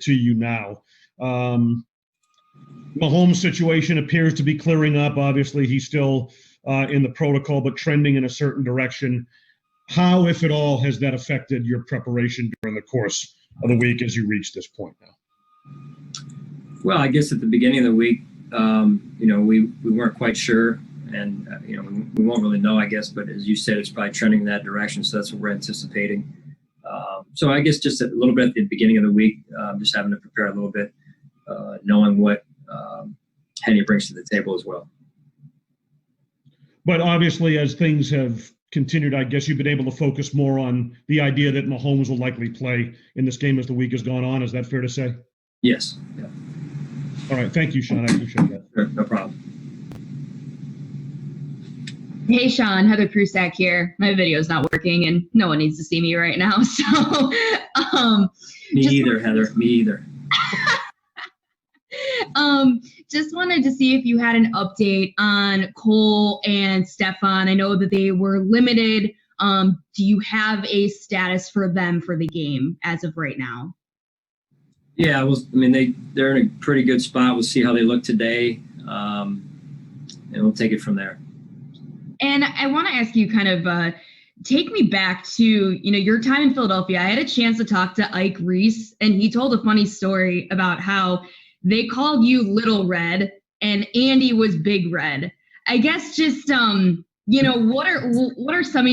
to you now. Mahomes' situation appears to be clearing up. Obviously, he's still in the protocol, but trending in a certain direction. How, if at all, has that affected your preparation during the course of the week as you reach this point now? Well, I guess at the beginning of the week, we weren't quite sure, and we won't really know, I guess. But as you said, it's probably trending in that direction, so that's what we're anticipating. So I guess just a little bit at the beginning of the week, just having to prepare a little bit, knowing what Henny brings to the table as well. But obviously, as things have continued, I guess you've been able to focus more on the idea that Mahomes will likely play in this game as the week has gone on. Is that fair to say? Yes. Yeah. All right. Thank you, Sean. I appreciate that. Sure, no problem. Hey, Sean, Heather Prusak here. My video's not working, and no one needs to see me right now. So, Me either, Heather. Me either. Just wanted to see if you had an update on Cole and Stefan. I know that they were limited. Do you have a status for them for the game as of right now? Yeah, they're in a pretty good spot. We'll see how they look today, and we'll take it from there. And I want to ask you kind of take me back to, your time in Philadelphia. I had a chance to talk to Ike Reese, and he told a funny story about how they called you Little Red and Andy was Big Red. I guess just, what are some of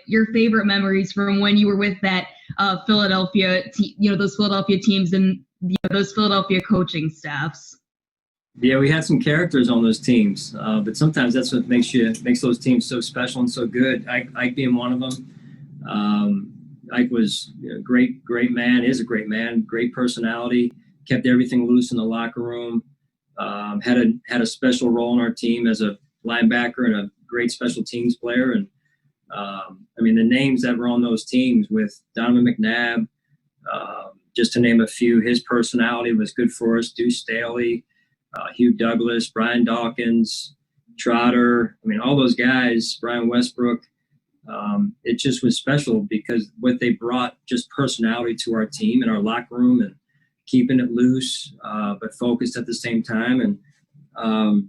your favorite memories from when you were with that Philadelphia, those Philadelphia teams and those Philadelphia coaching staffs? Yeah, we had some characters on those teams, but sometimes that's what makes those teams so special and so good. Ike being one of them. Ike was a great man, is a great man, great personality, kept everything loose in the locker room, had a special role in our team as a linebacker and a great special teams player. And the names that were on those teams with Donovan McNabb, just to name a few, his personality was good for us. Deuce Staley, Hugh Douglas, Brian Dawkins, Trotter. All those guys, Brian Westbrook. It just was special because what they brought, just personality to our team and our locker room, and keeping it loose but focused at the same time. And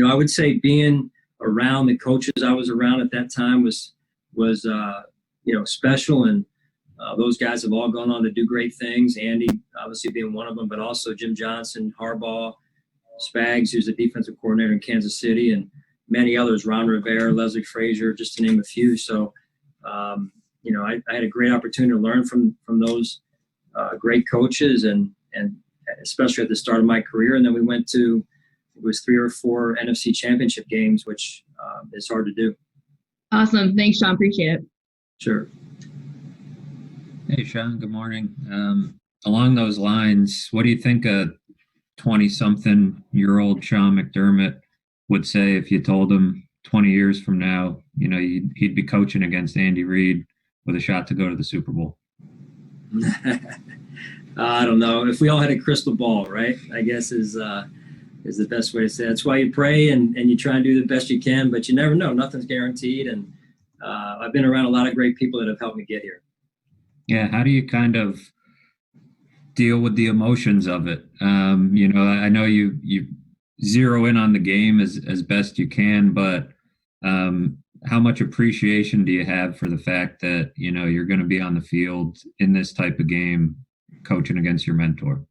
I would say being around the coaches I was around at that time was special. And those guys have all gone on to do great things. Andy obviously being one of them, but also Jim Johnson, Harbaugh, Spags, who's the defensive coordinator in Kansas City, and many others, Ron Rivera, Leslie Frazier, just to name a few. So, I had a great opportunity to learn from those great coaches, and especially at the start of my career. And then we went to, it was 3 or 4 NFC Championship games, which is hard to do. Awesome. Thanks, Sean. Appreciate it. Sure. Hey, Sean. Good morning. Along those lines, what do you think a 20-something-year-old Sean McDermott would say if you told him 20 years from now, he'd be coaching against Andy Reid with a shot to go to the Super Bowl? I don't know. If we all had a crystal ball, right? I guess is the best way to say it. That's why you pray and you try and do the best you can, but you never know. Nothing's guaranteed. And I've been around a lot of great people that have helped me get here. Yeah. How do you kind of deal with the emotions of it? I know you zero in on the game as best you can, but how much appreciation do you have for the fact that, you're going to be on the field in this type of game coaching against your mentor?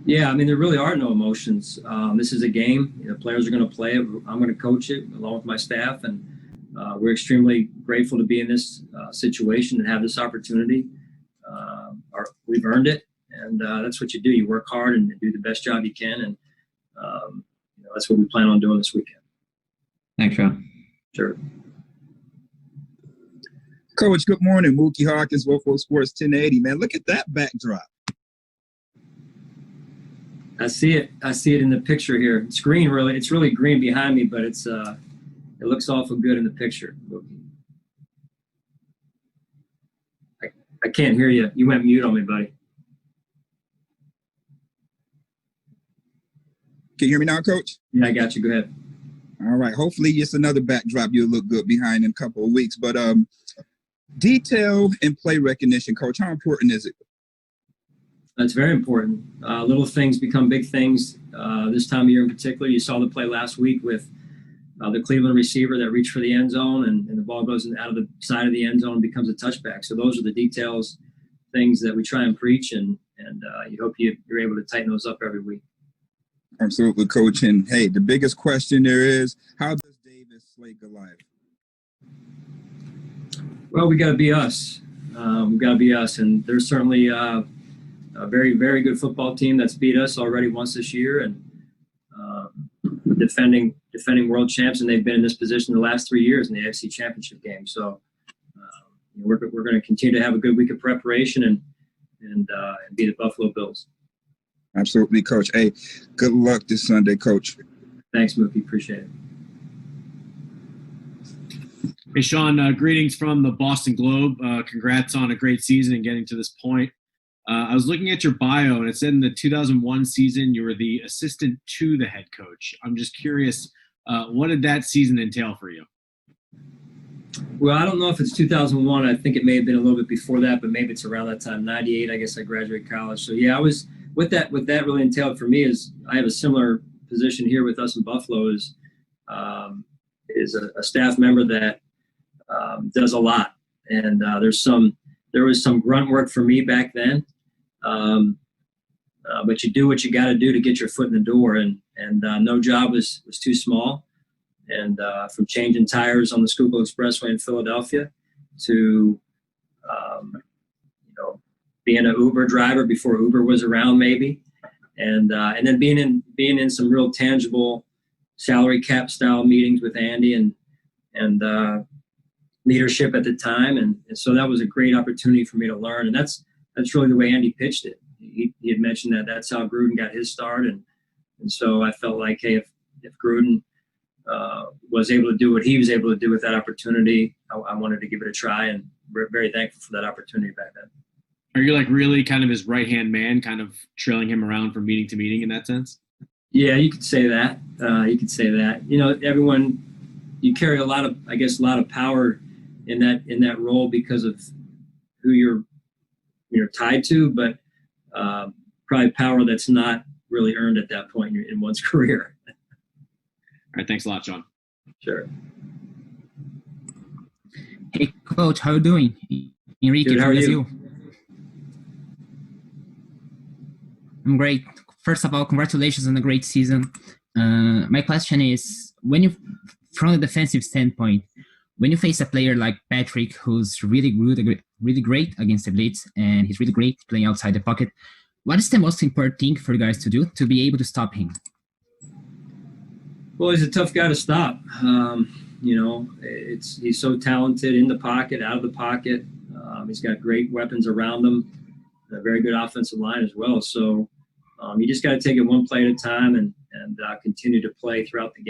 Yeah, there really are no emotions. This is a game. Players are going to play it. I'm going to coach it along with my staff, and we're extremely grateful to be in this situation and have this opportunity. We've earned it, and that's what you do. You work hard and do the best job you can, and that's what we plan on doing this weekend. Thanks, Sean. Sure. Coach, good morning. Mookie Hawkins, Wolfo Sports 1080. Man, look at that backdrop. I see it in the picture here. It's green, really. It's really green behind me, but it looks awful good in the picture. I can't hear you. You went mute on me, buddy. Can you hear me now, Coach? Yeah, I got you. Go ahead. All right. Hopefully it's another backdrop you'll look good behind in a couple of weeks. But detail and play recognition, Coach, how important is it? That's very important. Little things become big things. This time of year in particular, you saw the play last week with the Cleveland receiver that reached for the end zone, and the ball goes out of the side of the end zone and becomes a touchback. So those are the details, things that we try and preach, and you hope you're able to tighten those up every week. Absolutely, Coach. And, hey, the biggest question there is, how does Davis slay Goliath? Well, we got to be us. We've got to be us. And there's certainly a very, very good football team that's beat us already once this year, and defending world champs, and they've been in this position the last 3 years in the AFC Championship game. So we're going to continue to have a good week of preparation and be the Buffalo Bills. Absolutely, Coach. Hey, good luck this Sunday, Coach. Thanks, Mookie. Appreciate it. Hey, Sean, greetings from the Boston Globe. Congrats on a great season and getting to this point. I was looking at your bio, and it said in the 2001 season you were the assistant to the head coach. I'm just curious, what did that season entail for you? Well, I don't know if it's 2001. I think it may have been a little bit before that, but maybe it's around that time. 98, I guess I graduated college. So, yeah, I was – what that really entailed for me is I have a similar position here with us in Buffalo is a staff member that does a lot. And there was some grunt work for me back then. But you do what you got to do to get your foot in the door, and no job was too small. And from changing tires on the Schuylkill Expressway in Philadelphia to being an Uber driver before Uber was around, maybe, and then being in some real tangible salary cap style meetings with Andy and leadership at the time, and so that was a great opportunity for me to learn, and that's really the way Andy pitched it. He had mentioned that that's how Gruden got his start, and so I felt like, hey, if Gruden was able to do what he was able to do with that opportunity, I wanted to give it a try, and we're very thankful for that opportunity back then. Are you like really kind of his right-hand man, kind of trailing him around from meeting to meeting in that sense? Yeah, you could say that. Everyone, you carry a lot of power in that role because of who you're tied to, but probably power that's not really earned at that point in one's career. All right, thanks a lot, Sean. Sure. Hey, Coach, how are you doing? Enrique Good, how from are Brazil. you? I'm great. First of all, congratulations on a great season. My question is, from a defensive standpoint, when you face a player like Patrick, who's really good, really great against the blitz, and he's really great playing outside the pocket, what is the most important thing for you guys to do to be able to stop him? Well, he's a tough guy to stop. He's so talented in the pocket, out of the pocket. He's got great weapons around him, a very good offensive line as well. So you just got to take it one play at a time and continue to play throughout the game.